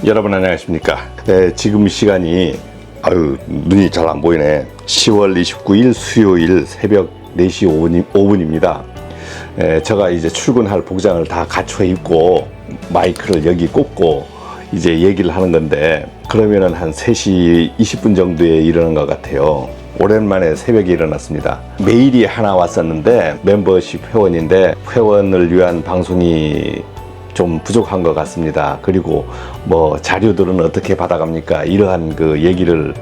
여러분 안녕하십니까. 지금 시간이 눈이 잘 안 보이네. 10월 29일 수요일 새벽 4시 5분입니다. 제가 이제 출근할 복장을 다 갖춰 입고 마이크를 여기 꽂고 이제 얘기를 하는 건데, 그러면은 한 3시 20분 정도에 일어난 것 같아요. 오랜만에 새벽에 일어났습니다. 메일이 하나 왔었는데, 멤버십 회원인데 회원을 위한 방송이 좀 부족한 것 같습니다. 그리고 뭐 자료들은 어떻게 받아갑니까? 이러한 그 얘기를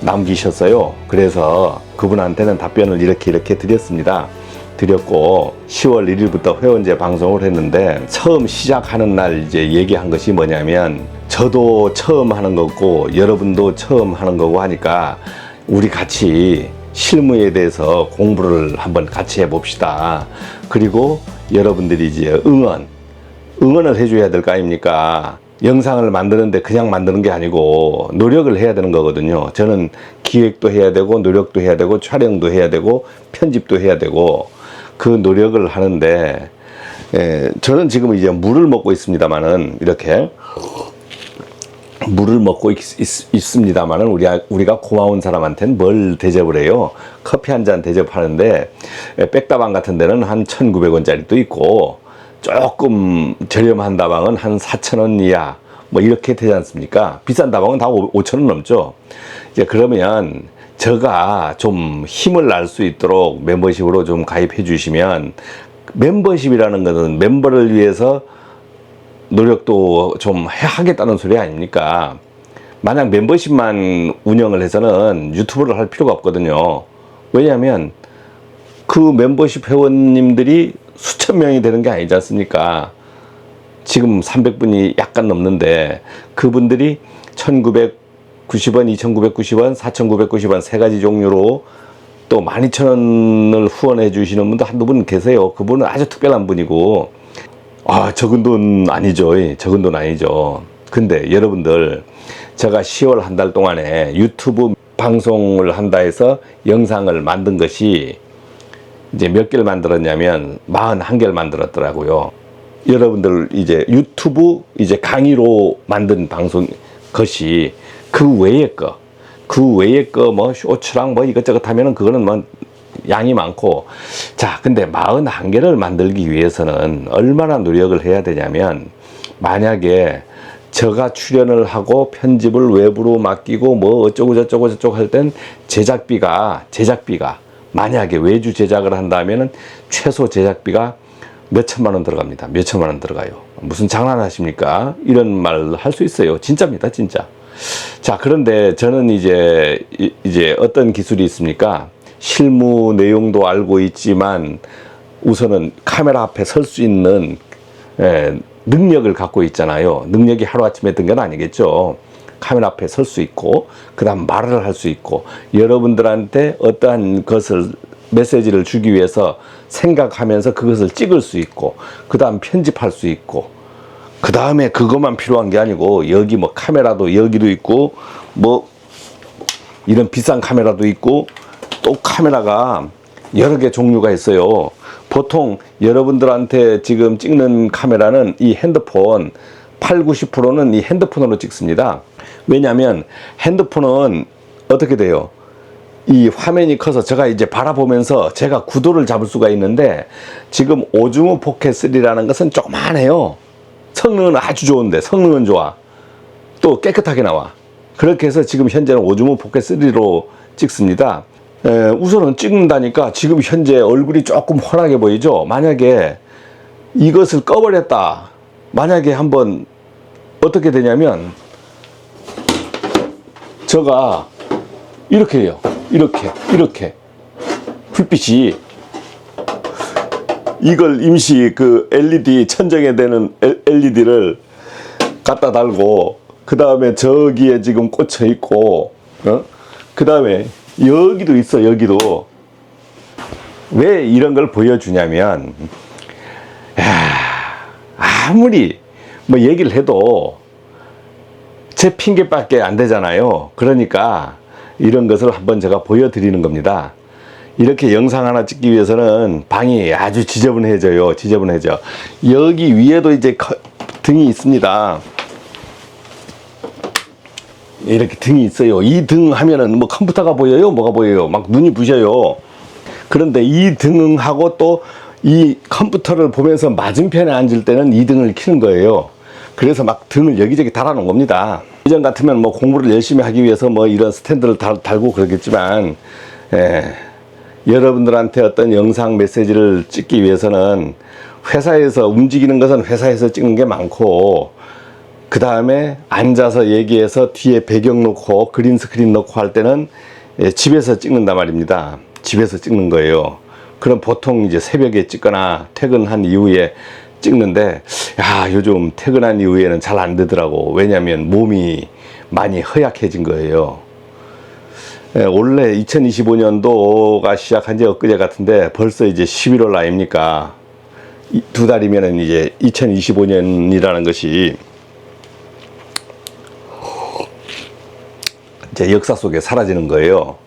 남기셨어요. 그래서 그분한테는 답변을 이렇게 드렸습니다. 드렸고 10월 1일부터 회원제 방송을 했는데, 처음 시작하는 날 이제 얘기한 것이 뭐냐면, 저도 처음 하는 거고 여러분도 처음 하는 거고 하니까 우리 같이 실무에 대해서 공부를 한번 같이 해봅시다. 그리고 여러분들이 이제 응원을 해줘야 될 거 아닙니까? 영상을 만드는데 그냥 만드는 게 아니고 노력을 해야 되는 거거든요. 저는 기획도 해야 되고 노력도 해야 되고 촬영도 해야 되고 편집도 해야 되고 그 노력을 하는데, 저는 지금 이제 물을 먹고 있습니다만은, 이렇게 물을 먹고 있습니다만은 우리가 고마운 사람한테는 뭘 대접을 해요? 커피 한 잔 대접하는데, 백다방 같은 데는 한 1,900원짜리도 있고, 조금 저렴한 다방은 한 4,000원 이하 뭐 이렇게 되지 않습니까? 비싼 다방은 다 5,000원 넘죠. 이제 그러면 제가 좀 힘을 날 수 있도록 멤버십으로 좀 가입해 주시면, 멤버십이라는 것은 멤버를 위해서 노력도 좀 하겠다는 소리 아닙니까? 만약 멤버십만 운영을 해서는 유튜브를 할 필요가 없거든요. 왜냐하면 그 멤버십 회원님들이 수천 명이 되는 게 아니지 않습니까? 지금 300분이 약간 넘는데, 그분들이 1,990원, 2,990원, 4,990원 세 가지 종류로 또 12,000원을 후원해 주시는 분도 한두 분 계세요. 그분은 아주 특별한 분이고, 적은 돈 아니죠. 적은 돈 아니죠. 근데 여러분들, 제가 10월 한 달 동안에 유튜브 방송을 한다 해서 영상을 만든 것이 이제 몇 개를 만들었냐면 41개를 만들었더라고요. 여러분들 이제 유튜브 이제 강의로 만든 방송 것이 그 외의 거 뭐 쇼츠랑 뭐 이것저것 하면은 그거는 뭐 양이 많고, 자, 근데 41개를 만들기 위해서는 얼마나 노력을 해야 되냐면, 만약에 제가 출연을 하고 편집을 외부로 맡기고 뭐 어쩌고 저쩌고 할 땐 제작비가 만약에 외주 제작을 한다면은 최소 제작비가 몇천만 원 들어갑니다. 몇천만 원 들어가요. 무슨 장난하십니까? 이런 말 할 수 있어요. 진짜입니다, 진짜. 자, 그런데 저는 이제 어떤 기술이 있습니까? 실무 내용도 알고 있지만 우선은 카메라 앞에 설 수 있는 능력을 갖고 있잖아요. 능력이 하루아침에 든 건 아니겠죠. 카메라 앞에 설 수 있고, 그 다음 말을 할 수 있고, 여러분들한테 어떠한 것을 메시지를 주기 위해서 생각하면서 그것을 찍을 수 있고, 그 다음 편집할 수 있고, 그 다음에 그것만 필요한 게 아니고, 여기 뭐 카메라도 여기도 있고, 뭐 이런 비싼 카메라도 있고, 또 카메라가 여러 개 종류가 있어요. 보통 여러분들한테 지금 찍는 카메라는 이 핸드폰 80~90%는 이 핸드폰으로 찍습니다. 왜냐하면 핸드폰은 어떻게 돼요? 이 화면이 커서 제가 이제 바라보면서 제가 구도를 잡을 수가 있는데, 지금 오즈모 포켓 3라는 것은 조그만해요. 성능은 아주 좋은데, 성능은 좋아. 또 깨끗하게 나와. 그렇게 해서 지금 현재는 오즈모 포켓 3로 찍습니다. 우선은 찍는다니까 지금 현재 얼굴이 조금 환하게 보이죠? 만약에 이것을 꺼버렸다. 만약에 한번 어떻게 되냐면, 제가 이렇게 해요. 이렇게 불빛이, 이걸 임시 그 LED 천정에 대는 LED를 갖다 달고, 그 다음에 저기에 지금 꽂혀 있고, 그 다음에 여기도 있어. 여기도. 왜 이런 걸 보여주냐면, 아무리 뭐 얘기를 해도 제 핑계밖에 안 되잖아요. 그러니까 이런 것을 한번 제가 보여드리는 겁니다. 이렇게 영상 하나 찍기 위해서는 방이 아주 지저분해져요. 지저분해져. 여기 위에도 이제 등이 있습니다. 이렇게 등이 있어요. 이 등 하면은 뭐 컴퓨터가 보여요? 뭐가 보여요? 막 눈이 부셔요. 그런데 이 등하고 또 이 컴퓨터를 보면서 맞은편에 앉을 때는 이 등을 켜는 거예요. 그래서 막 등을 여기저기 달아놓은 겁니다. 예전 같으면 뭐 공부를 열심히 하기 위해서 뭐 이런 스탠드를 달고 그러겠지만, 여러분들한테 어떤 영상 메시지를 찍기 위해서는 회사에서 움직이는 것은 회사에서 찍는 게 많고, 그 다음에 앉아서 얘기해서 뒤에 배경 놓고 그린 스크린 놓고 할 때는 집에서 찍는단 말입니다. 집에서 찍는 거예요. 그럼 보통 이제 새벽에 찍거나 퇴근한 이후에 찍는데, 야, 요즘 퇴근한 이후에는 잘 안 되더라고. 왜냐면 몸이 많이 허약해진 거예요. 원래 2025년도가 시작한 지 엊그제 같은데 벌써 이제 11월 아닙니까? 두 달이면은 이제 2025년이라는 것이 이제 역사 속에 사라지는 거예요.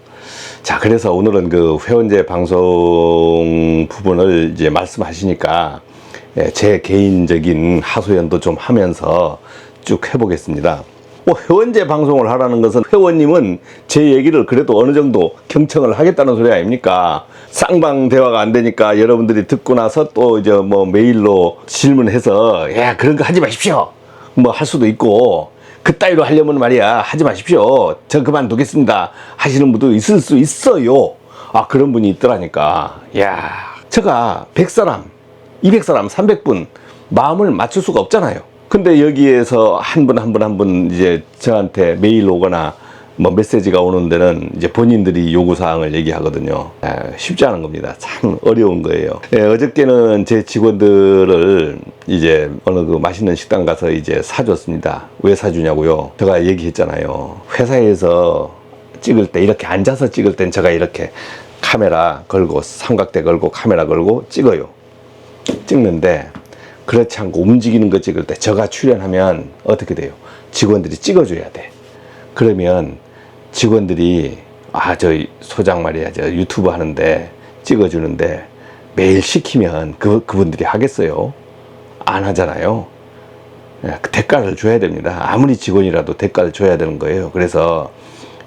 자, 그래서 오늘은 그 회원제 방송 부분을 이제 말씀하시니까 제 개인적인 하소연도 좀 하면서 쭉 해보겠습니다. 뭐 회원제 방송을 하라는 것은 회원님은 제 얘기를 그래도 어느 정도 경청을 하겠다는 소리 아닙니까? 쌍방 대화가 안 되니까 여러분들이 듣고 나서 또 이제 뭐 메일로 질문해서 야, 그런 거 하지 마십시오 뭐 할 수도 있고, 그따위로 하려면 말이야 하지 마십시오, 저 그만두겠습니다 하시는 분도 있을 수 있어요. 아, 그런 분이 있더라니까. 야, 제가 100사람 200사람 300분 마음을 맞출 수가 없잖아요. 근데 여기에서 한 분 이제 저한테 메일 오거나 뭐 메시지가 오는 데는 이제 본인들이 요구사항을 얘기하거든요. 쉽지 않은 겁니다. 참 어려운 거예요. 어저께는 제 직원들을 이제 어느 그 맛있는 식당 가서 이제 사줬습니다. 왜 사주냐고요? 제가 얘기했잖아요. 회사에서 찍을 때 이렇게 앉아서 찍을 땐 제가 이렇게 카메라 걸고 삼각대 걸고 카메라 걸고 찍는데, 그렇지 않고 움직이는 거 찍을 때 제가 출연하면 어떻게 돼요? 직원들이 찍어줘야 돼. 그러면 직원들이 저 소장 말이야, 저 유튜브 하는데 찍어주는데 매일 시키면 그분들이 하겠어요? 안 하잖아요. 그 대가를 줘야 됩니다. 아무리 직원이라도 대가를 줘야 되는 거예요. 그래서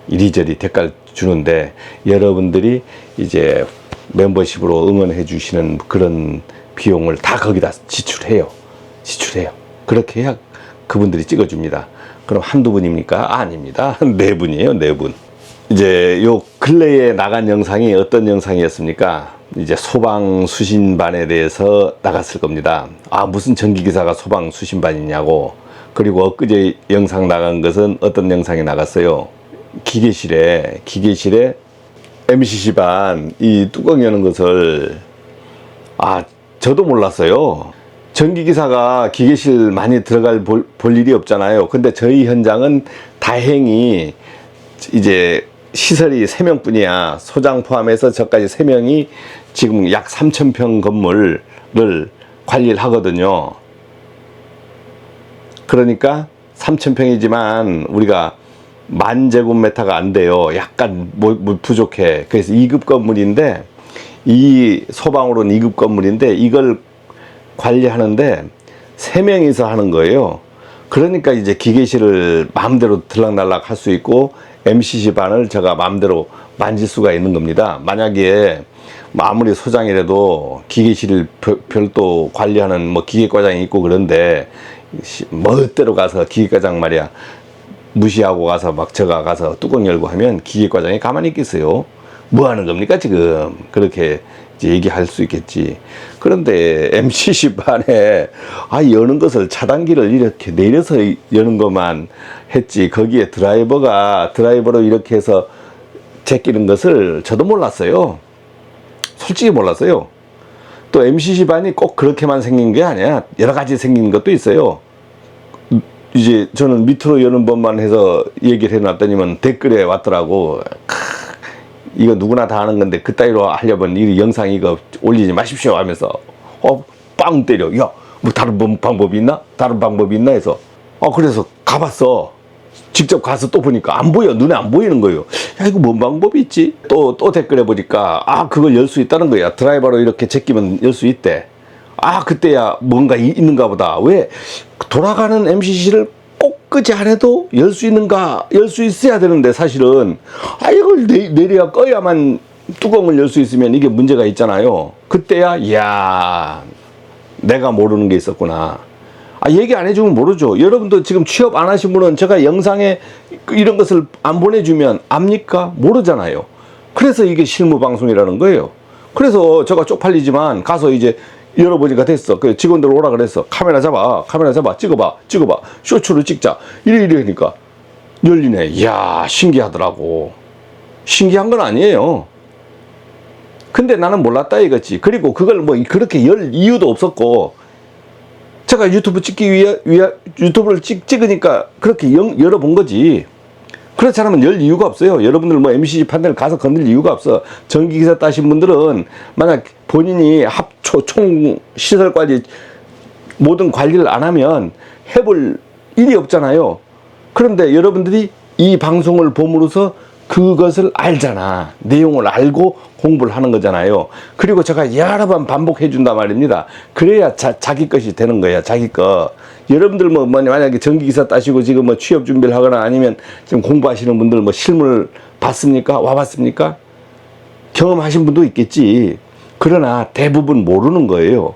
이리저리 대가를 주는데, 여러분들이 이제 멤버십으로 응원해 주시는 그런 비용을 다 거기다 지출해요. 그렇게 해야 그분들이 찍어줍니다. 그럼 한두 분입니까? 아닙니다. 네 분이에요. 네 분. 이제 요 근래에 나간 영상이 어떤 영상이었습니까? 이제 소방 수신반에 대해서 나갔을 겁니다. 무슨 전기기사가 소방 수신반이냐고. 그리고 엊그제 영상 나간 것은 어떤 영상이 나갔어요? 기계실에 MCC반 이 뚜껑 여는 것을 저도 몰랐어요. 전기기사가 기계실 많이 들어갈 볼 일이 없잖아요. 근데 저희 현장은 다행히 이제 시설이 3명뿐이야. 소장 포함해서 저까지 3명이 지금 약 3,000평 건물을 관리를 하거든요. 그러니까 3,000평이지만 우리가 10,000제곱미터가 안 돼요. 약간 부족해. 그래서 2급 건물인데, 이 소방으로는 2급 건물인데 이걸 관리하는데 3명이서 하는 거예요. 그러니까 이제 기계실을 마음대로 들락날락 할 수 있고 MCC반을 제가 마음대로 만질 수가 있는 겁니다. 만약에 아무리 소장이라도 기계실을 별도 관리하는 뭐 기계과장이 있고 그런데 멋대로 가서 기계과장 말이야 무시하고 가서 막 제가 가서 뚜껑 열고 하면 기계과장이 가만히 있겠어요? 뭐 하는 겁니까 지금? 그렇게 이제 얘기할 수 있겠지. 그런데 MCC반에 여는 것을 차단기를 이렇게 내려서 여는 것만 했지, 거기에 드라이버로 이렇게 해서 제끼는 것을 저도 몰랐어요. 솔직히 몰랐어요. 또 MCC반이 꼭 그렇게만 생긴 게 아니야. 여러 가지 생긴 것도 있어요. 이제 저는 밑으로 여는 법만 해서 얘기를 해놨더니만 댓글에 왔더라고. 이거 누구나 다 하는 건데 그따위로 하려면 이 영상 이거 올리지 마십시오 하면서 빵 때려. 야, 뭐 다른 방법이 있나? 다른 방법이 있나 해서 그래서 가봤어. 직접 가서 또 보니까 안 보여. 눈에 안 보이는 거예요. 야, 이거 뭔 방법이 있지? 또 댓글에 보니까 그걸 열 수 있다는 거야. 드라이버로 이렇게 제끼면 열 수 있대. 그때야 뭔가 있는가 보다. 왜 돌아가는 MCC를 꼭 끄지 않아도 열 수 있는가? 열 수 있어야 되는데 사실은 이걸 내려야 꺼야만 뚜껑을 열 수 있으면 이게 문제가 있잖아요. 그때야 이야 내가 모르는 게 있었구나. 얘기 안 해주면 모르죠. 여러분도 지금 취업 안 하신 분은 제가 영상에 이런 것을 안 보내주면 압니까? 모르잖아요. 그래서 이게 실무방송이라는 거예요. 그래서 제가 쪽팔리지만 가서 이제 열어보니까 됐어. 그 직원들 오라 그랬어. 카메라 잡아 찍어봐 쇼츠로 찍자 이래 하니까 열리네. 이야 신기하더라고. 신기한 건 아니에요. 근데 나는 몰랐다 이거지. 그리고 그걸 뭐 그렇게 열 이유도 없었고, 제가 유튜브 찍기 위해 유튜브를 찍으니까 그렇게 열어본 거지. 그렇지 않으면 열 이유가 없어요. 여러분들 뭐 MCG 판넬 가서 건들 이유가 없어. 전기기사 따신 분들은 만약 본인이 합초 총 시설까지 모든 관리를 안 하면 해볼 일이 없잖아요. 그런데 여러분들이 이 방송을 봄으로써 그것을 알잖아. 내용을 알고 공부를 하는 거잖아요. 그리고 제가 여러 번 반복해 준단 말입니다. 그래야 자기 것이 되는 거야. 자기 거. 여러분들 뭐 만약에 전기기사 따시고 지금 뭐 취업 준비를 하거나 아니면 지금 공부하시는 분들 뭐 실물 봤습니까? 와봤습니까? 경험하신 분도 있겠지. 그러나 대부분 모르는 거예요.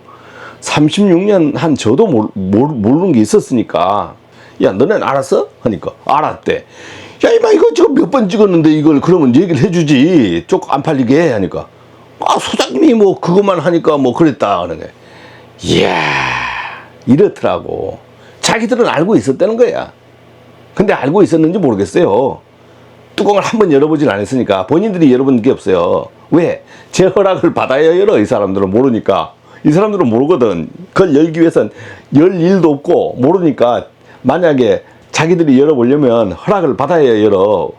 36년 한 저도 모르는 게 있었으니까. 야 너네는 알았어? 하니까 알았대. 야 이마 이거 지금 몇 번 찍었는데 이걸 그러면 얘기를 해주지. 쪽 안 팔리게 하니까. 소장님이 뭐 그것만 하니까 뭐 그랬다 하는 거야. 이야 이렇더라고. 자기들은 알고 있었다는 거야. 근데 알고 있었는지 모르겠어요. 뚜껑을 한번 열어보질 않았으니까. 본인들이 열어본 게 없어요. 왜? 제 허락을 받아야 열어. 이 사람들은 모르니까. 이 사람들은 모르거든. 그걸 열기 위해선 열 일도 없고 모르니까. 만약에 자기들이 열어보려면 허락을 받아야 열어.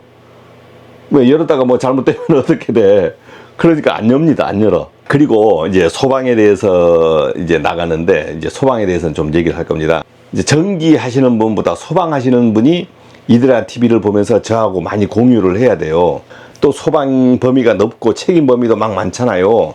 왜 열었다가 뭐 잘못되면 어떻게 돼? 그러니까 안 엽니다. 안 열어. 그리고 이제 소방에 대해서 이제 나가는데, 이제 소방에 대해서는 좀 얘기를 할 겁니다. 이제 전기 하시는 분보다 소방 하시는 분이 이들아 TV를 보면서 저하고 많이 공유를 해야 돼요. 또 소방 범위가 넓고 책임 범위도 막 많잖아요.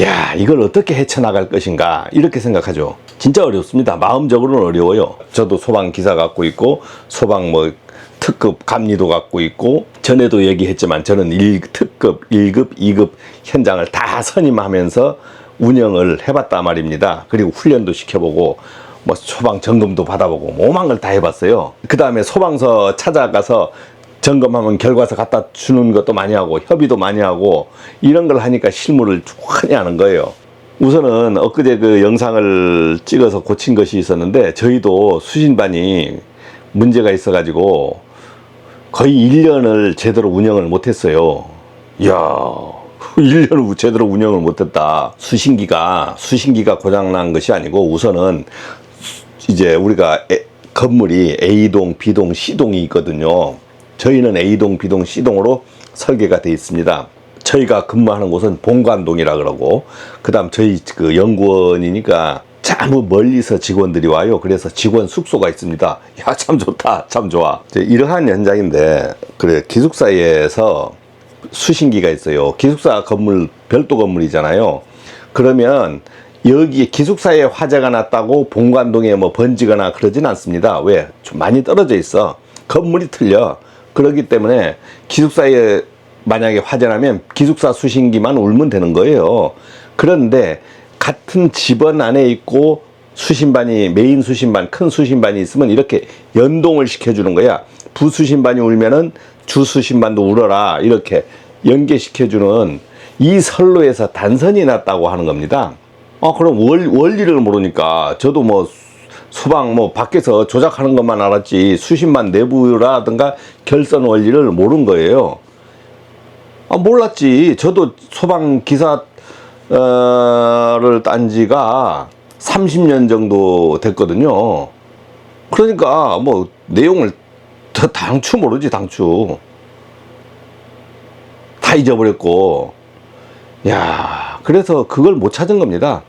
야 이걸 어떻게 헤쳐나갈 것인가 이렇게 생각하죠. 진짜 어렵습니다. 마음적으로는 어려워요. 저도 소방 기사 갖고 있고 소방 뭐 특급 감리도 갖고 있고, 전에도 얘기했지만 저는 특급 1급 2급 현장을 다 선임하면서 운영을 해봤단 말입니다. 그리고 훈련도 시켜보고 뭐 소방 점검도 받아보고 오만 걸 다 해봤어요. 그 다음에 소방서 찾아가서 점검하면 결과서 갖다 주는 것도 많이 하고 협의도 많이 하고 이런 걸 하니까 실무를 많이 하는 거예요. 우선은 엊그제 그 영상을 찍어서 고친 것이 있었는데, 저희도 수신반이 문제가 있어가지고 거의 1년을 제대로 운영을 못했어요. 이야 1년을 제대로 운영을 못했다. 수신기가 고장난 것이 아니고, 우선은 이제 우리가 건물이 A동, B동, C동이 있거든요. 저희는 A동, B동, C동으로 설계가 되어 있습니다. 저희가 근무하는 곳은 본관동이라 그러고, 그 다음 저희 그 연구원이니까 참 멀리서 직원들이 와요. 그래서 직원 숙소가 있습니다. 야, 참 좋다. 참 좋아. 이러한 현장인데, 그래, 기숙사에서 수신기가 있어요. 기숙사 건물, 별도 건물이잖아요. 그러면 여기에 기숙사에 화재가 났다고 본관동에 뭐 번지거나 그러진 않습니다. 왜? 좀 많이 떨어져 있어. 건물이 틀려. 그렇기 때문에 기숙사에 만약에 화재 나면 기숙사 수신기만 울면 되는 거예요. 그런데 같은 집원 안에 있고 수신반이, 메인 수신반, 큰 수신반이 있으면 이렇게 연동을 시켜주는 거야. 부수신반이 울면은 주수신반도 울어라. 이렇게 연계시켜주는 이 선로에서 단선이 났다고 하는 겁니다. 그럼 원리를 모르니까 저도 뭐 소방 뭐 밖에서 조작하는 것만 알았지 수신반 내부라든가 결선 원리를 모른 거예요. 몰랐지. 저도 소방 기사를 딴 지가 30년 정도 됐거든요. 그러니까 뭐 내용을 당초 모르지. 당초 다 잊어버렸고. 야, 그래서 그걸 못 찾은 겁니다.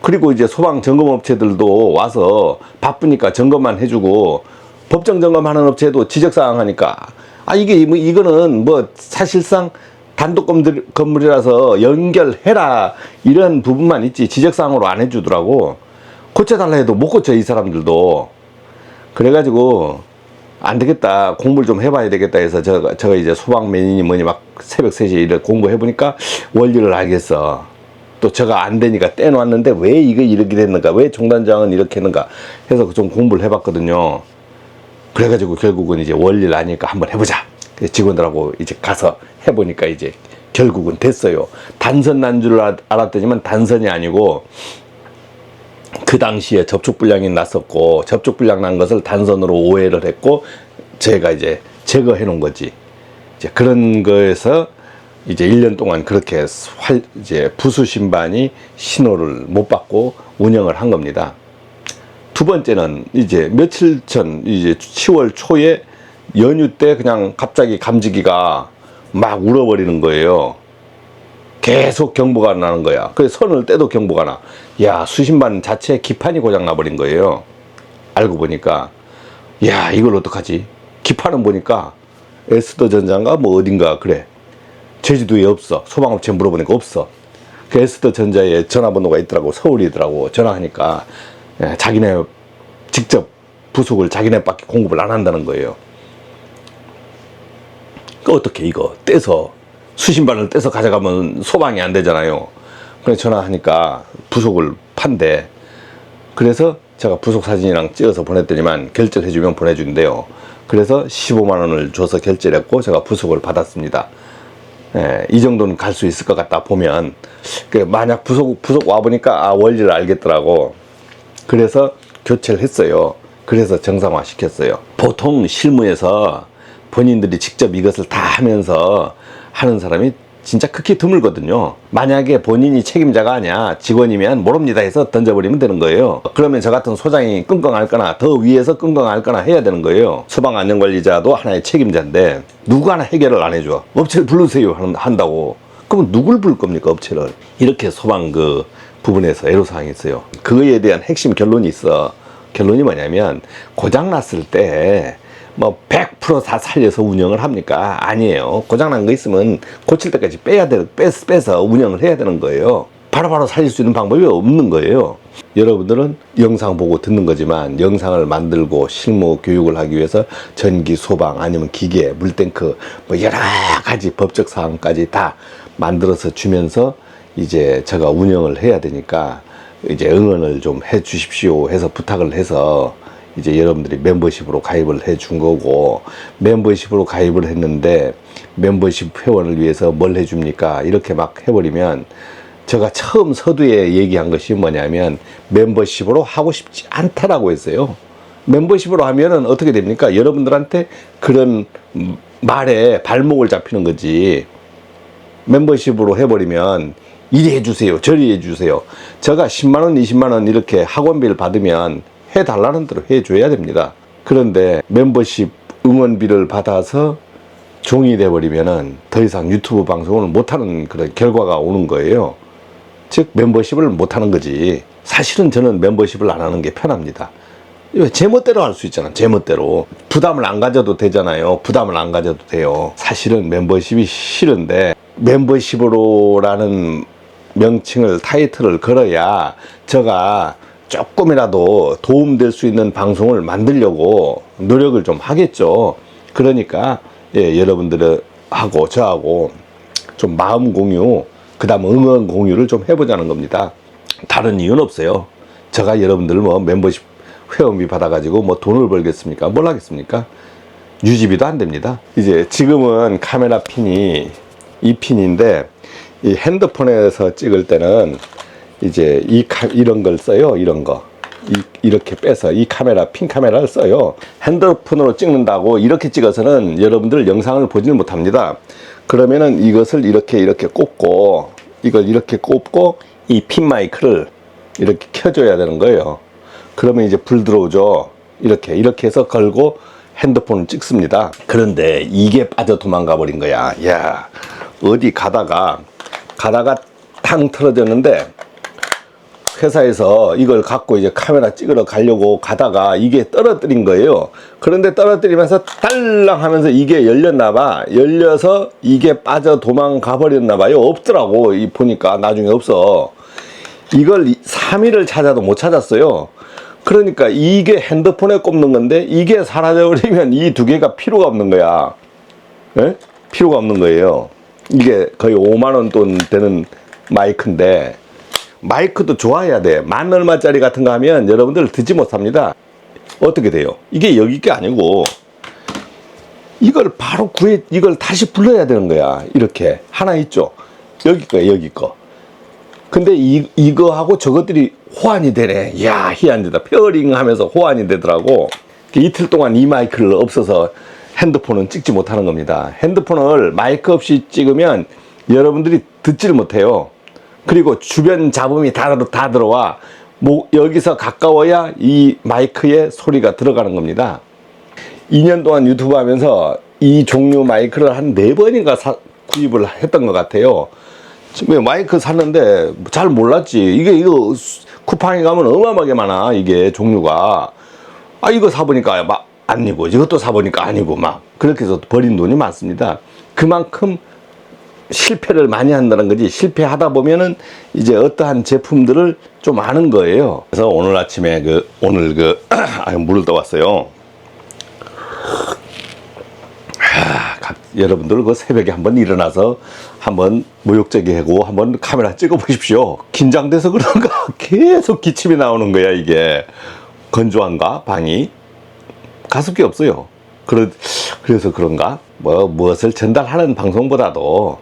그리고 이제 소방 점검업체들도 와서 바쁘니까 점검만 해주고, 법정 점검하는 업체도 지적사항 하니까 이거는 뭐 사실상 단독 건물이라서 연결해라 이런 부분만 있지 지적사항으로 안 해주더라고. 고쳐달라 해도 못 고쳐 이 사람들도. 그래가지고 안 되겠다, 공부를 좀 해봐야 되겠다 해서 제가 이제 소방맨이니 뭐니 막 새벽 3시에 이렇게 공부해보니까 원리를 알겠어. 또 제가 안 되니까 떼놓았는데 왜 이거 이렇게 됐는가, 왜 종단저항은 이렇게 했는가 해서 좀 공부를 해봤거든요. 그래가지고 결국은 이제 원리를 아니까 한번 해보자. 그래서 직원들하고 이제 가서 해보니까 이제 결국은 됐어요. 단선 난 줄 알았더니만 단선이 아니고, 그 당시에 접촉불량이 났었고, 접촉불량 난 것을 단선으로 오해를 했고, 제가 이제 제거해 놓은 거지. 이제 그런 거에서 이제 1년 동안 그렇게 이제 부수 신반이 신호를 못 받고 운영을 한 겁니다. 두 번째는 이제 며칠 전, 이제 10월 초에 연휴 때 그냥 갑자기 감지기가 막 울어버리는 거예요. 계속 경보가 나는 거야. 그래서 선을 떼도 경보가 나. 야, 수신반 자체 기판이 고장 나버린 거예요. 알고 보니까, 야, 이걸 어떡하지? 기판은 보니까 에스더 전자인가 뭐 어딘가 그래. 제주도에 없어. 소방업체 물어보니까 없어. 그 에스더 전자에 전화번호가 있더라고. 서울이더라고. 전화하니까 자기네 직접 부속을 자기네밖에 공급을 안 한다는 거예요. 그 어떻게 이거 떼서 수신반을 떼서 가져가면 소방이 안 되잖아요. 그래서 전화하니까 부속을 판대. 그래서 제가 부속 사진이랑 찍어서 보냈더니만 결제해주면 보내준대요. 그래서 15만 원을 줘서 결제를 했고 제가 부속을 받았습니다. 이 정도는 갈 수 있을 것 같다 보면. 만약 부속 와보니까 아, 원리를 알겠더라고. 그래서 교체를 했어요. 그래서 정상화 시켰어요. 보통 실무에서 본인들이 직접 이것을 다 하면서 하는 사람이 진짜 극히 드물거든요. 만약에 본인이 책임자가 아니야, 직원이면 모릅니다 해서 던져버리면 되는 거예요. 그러면 저 같은 소장이 끙끙 앓거나 더 위에서 끙끙 앓거나 해야 되는 거예요. 소방안전관리자도 하나의 책임자인데 누구 하나 해결을 안 해줘. 업체를 부르세요 한다고. 그러면 누굴 부를 겁니까, 업체를? 이렇게 소방 그 부분에서 애로사항이 있어요. 그거에 대한 핵심 결론이 있어. 결론이 뭐냐면, 고장났을 때 뭐 100% 다 살려서 운영을 합니까? 아니에요. 고장난 거 있으면 고칠 때까지 빼서 운영을 해야 되는 거예요. 바로바로 살릴 수 있는 방법이 없는 거예요. 여러분들은 영상 보고 듣는 거지만, 영상을 만들고 실무 교육을 하기 위해서 전기, 소방, 아니면 기계, 물탱크 뭐 여러 가지 법적 사항까지 다 만들어서 주면서 이제 제가 운영을 해야 되니까 이제 응원을 좀 해 주십시오 해서 부탁을 해서 이제 여러분들이 멤버십으로 가입을 해 준 거고, 멤버십으로 가입을 했는데 멤버십 회원을 위해서 뭘 해줍니까? 이렇게 막 해버리면, 제가 처음 서두에 얘기한 것이 뭐냐면 멤버십으로 하고 싶지 않다라고 했어요. 멤버십으로 하면은 어떻게 됩니까? 여러분들한테 그런 말에 발목을 잡히는 거지. 멤버십으로 해버리면 이리 해주세요, 저리 해주세요. 제가 10만원, 20만원 이렇게 학원비를 받으면 해달라는 대로 해줘야 됩니다. 그런데 멤버십 응원비를 받아서 종이 돼버리면은 더 이상 유튜브 방송을 못하는 그런 결과가 오는 거예요. 즉 멤버십을 못하는 거지. 사실은 저는 멤버십을 안 하는 게 편합니다. 제 멋대로 할 수 있잖아. 제 멋대로 부담을 안 가져도 되잖아요. 부담을 안 가져도 돼요. 사실은 멤버십이 싫은데, 멤버십으로라는 명칭을, 타이틀을 걸어야 제가 조금이라도 도움될 수 있는 방송을 만들려고 노력을 좀 하겠죠. 그러니까 여러분들하고 저하고 좀 마음 공유, 그 다음 응원 공유를 좀 해보자는 겁니다. 다른 이유는 없어요. 제가 여러분들 뭐 멤버십 회원비 받아가지고 뭐 돈을 벌겠습니까? 뭘 하겠습니까? 유지비도 안 됩니다. 이제 지금은 카메라 핀이 이 핀인데, 이 핸드폰에서 찍을 때는 이제 이런 걸 써요. 이런 거. 이렇게 빼서 이 카메라, 핀 카메라를 써요. 핸드폰으로 찍는다고 이렇게 찍어서는 여러분들 영상을 보지는 못합니다. 그러면은 이것을 이렇게 꼽고, 이걸 이렇게 꼽고 이 핀 마이크를 이렇게 켜줘야 되는 거예요. 그러면 이제 불 들어오죠. 이렇게 해서 걸고 핸드폰을 찍습니다. 그런데 이게 빠져 도망가 버린 거야. 야, 어디 가다가 탕 틀어졌는데, 회사에서 이걸 갖고 이제 카메라 찍으러 가려고 가다가 이게 떨어뜨린 거예요. 그런데 떨어뜨리면서 딸랑 하면서 이게 열렸나 봐. 열려서 이게 빠져 도망가 버렸나 봐요. 없더라고. 보니까 나중에 없어. 이걸 3일을 찾아도 못 찾았어요. 그러니까 이게 핸드폰에 꼽는 건데 이게 사라져버리면 이 두 개가 필요가 없는 거야. 예? 필요가 없는 거예요. 이게 거의 5만 원 돈 되는 마이크인데, 마이크도 좋아야 돼. 만 얼마짜리 같은 거 하면 여러분들 듣지 못합니다. 어떻게 돼요? 이게 여기 게 아니고 이걸 바로 이걸 다시 불러야 되는 거야. 이렇게 하나 있죠. 여기 거야, 여기 거. 근데 이거하고 저것들이 호환이 되네. 이야, 희한하다. 페어링 하면서 호환이 되더라고. 이틀 동안 이 마이크를 없어서 핸드폰은 찍지 못하는 겁니다. 핸드폰을 마이크 없이 찍으면 여러분들이 듣지를 못해요. 그리고 주변 잡음이 다 들어와. 여기서 가까워야 이 마이크에 소리가 들어가는 겁니다. 2년 동안 유튜브 하면서 이 종류 마이크를 한 4번인가 구입을 했던 것 같아요. 지금 마이크 샀는데 잘 몰랐지. 이거 쿠팡에 가면 어마어마하게 많아. 이게 종류가. 이거 사보니까 막 아니고, 이것도 사보니까 아니고, 막 그렇게 해서 버린 돈이 많습니다. 그만큼 실패를 많이 한다는 거지. 실패하다 보면은 이제 어떠한 제품들을 좀 아는 거예요. 그래서 오늘 아침에 물을 떠왔어요. 여러분들 그 새벽에 한번 일어나서 한번 모욕적이 하고 한번 카메라 찍어 보십시오. 긴장돼서 그런가 계속 기침이 나오는 거야. 이게 건조한가 방이? 가습기 없어요. 그래서 그런가? 무엇을 전달하는 방송보다도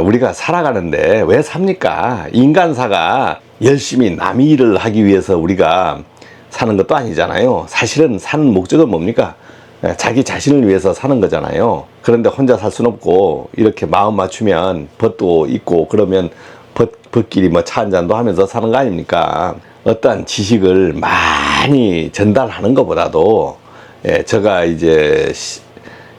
우리가 살아가는데 왜 삽니까? 인간사가 열심히 남의 일을 하기 위해서 우리가 사는 것도 아니잖아요. 사실은 사는 목적은 뭡니까? 자기 자신을 위해서 사는 거잖아요. 그런데 혼자 살 수는 없고, 이렇게 마음 맞추면 벗도 있고, 그러면 벗끼리 차 한잔도 하면서 사는 거 아닙니까? 어떠한 지식을 많이 전달하는 것보다도, 제가 이제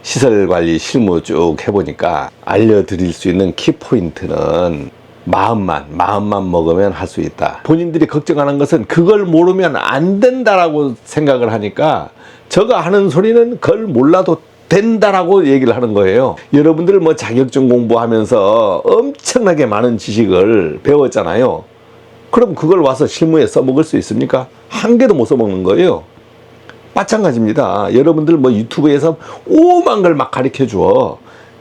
시설관리 실무 쭉 해보니까 알려드릴 수 있는 키포인트는 마음만 먹으면 할 수 있다. 본인들이 걱정하는 것은 그걸 모르면 안 된다라고 생각을 하니까, 저가 하는 소리는 그걸 몰라도 된다라고 얘기를 하는 거예요. 여러분들 자격증 공부하면서 엄청나게 많은 지식을 배웠잖아요. 그럼 그걸 와서 실무에 써먹을 수 있습니까? 한 개도 못 써먹는 거예요. 마찬가지입니다. 여러분들 유튜브에서 오만 걸 막 가르쳐 줘.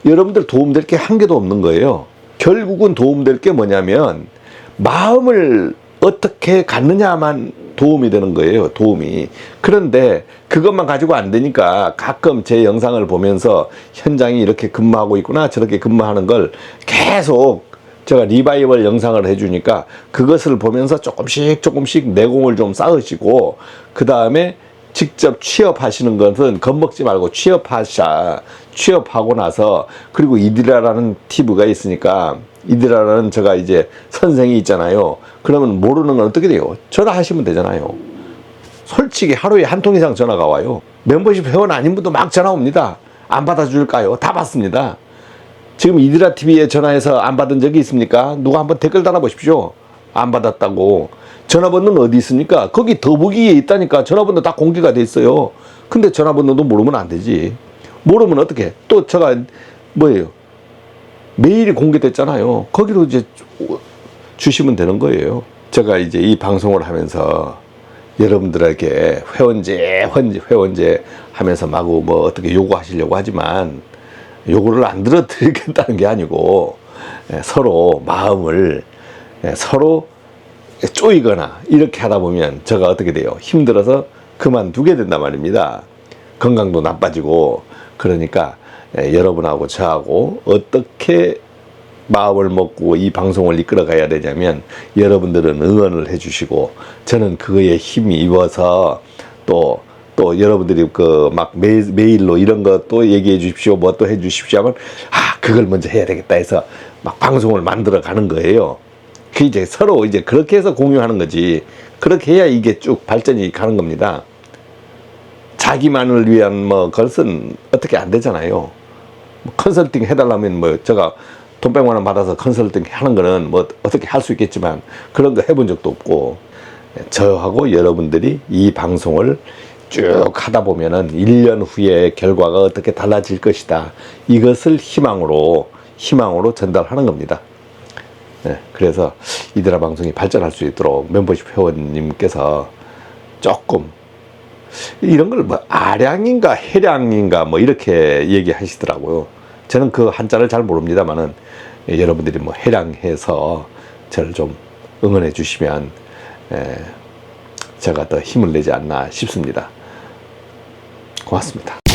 여러분들 도움될 게 한 개도 없는 거예요. 결국은 도움될 게 뭐냐면 마음을 어떻게 갖느냐만 도움이 되는 거예요. 도움이. 그런데 그것만 가지고 안 되니까 가끔 제 영상을 보면서 현장이 이렇게 근무하고 있구나, 저렇게 근무하는 걸 계속 제가 리바이벌 영상을 해주니까 그것을 보면서 조금씩 내공을 좀 쌓으시고, 그 다음에 직접 취업하시는 것은 겁먹지 말고 취업하고 나서, 그리고 이디라라는 팁가 있으니까, 이디라라는 제가 이제 선생이 있잖아요. 그러면 모르는 건 어떻게 돼요? 전화하시면 되잖아요. 솔직히 하루에 한 통 이상 전화가 와요. 멤버십 회원 아닌 분도 막 전화 옵니다. 안 받아줄까요? 다 받습니다. 지금 이디라 TV에 전화해서 안 받은 적이 있습니까? 누가 한번 댓글 달아보십시오. 안 받았다고. 전화번호는 어디 있습니까? 거기 더보기에 있다니까. 전화번호 다 공개가 돼 있어요. 근데 전화번호도 모르면 안 되지. 모르면 어떻게? 또 제가 메일이 공개됐잖아요. 거기로 이제 주시면 되는 거예요. 제가 이제 이 방송을 하면서 여러분들에게 회원제 하면서 마구 어떻게 요구하시려고 하지만, 요구를 안 들어드리겠다는 게 아니고, 서로 마음을 서로 쪼이거나 이렇게 하다 보면 제가 어떻게 돼요? 힘들어서 그만두게 된단 말입니다. 건강도 나빠지고. 그러니까 여러분하고 저하고 어떻게 마음을 먹고 이 방송을 이끌어 가야 되냐면, 여러분들은 응원을 해주시고, 저는 그거에 힘이 입어서 또 여러분들이 메일로 이런 것도 얘기해 주십시오, 또 해 주십시오 하면, 그걸 먼저 해야 되겠다 해서 막 방송을 만들어 가는 거예요. 그 이제 서로 이제 그렇게 해서 공유하는 거지. 그렇게 해야 이게 쭉 발전이 가는 겁니다. 자기만을 위한 것은 어떻게 안 되잖아요. 컨설팅 해달라면 제가 돈 100만 원 받아서 컨설팅 하는 거는 어떻게 할 수 있겠지만, 그런 거 해본 적도 없고, 저하고 여러분들이 이 방송을 쭉 하다 보면은 1년 후에 결과가 어떻게 달라질 것이다. 이것을 희망으로 전달하는 겁니다. 그래서 이디라 방송이 발전할 수 있도록 멤버십 회원님께서 조금 이런 걸 뭐 아량인가 해량인가 뭐 이렇게 얘기하시더라고요. 저는 그 한자를 잘 모릅니다만은 여러분들이 뭐 해량해서 저를 좀 응원해 주시면 제가 더 힘을 내지 않나 싶습니다. 고맙습니다.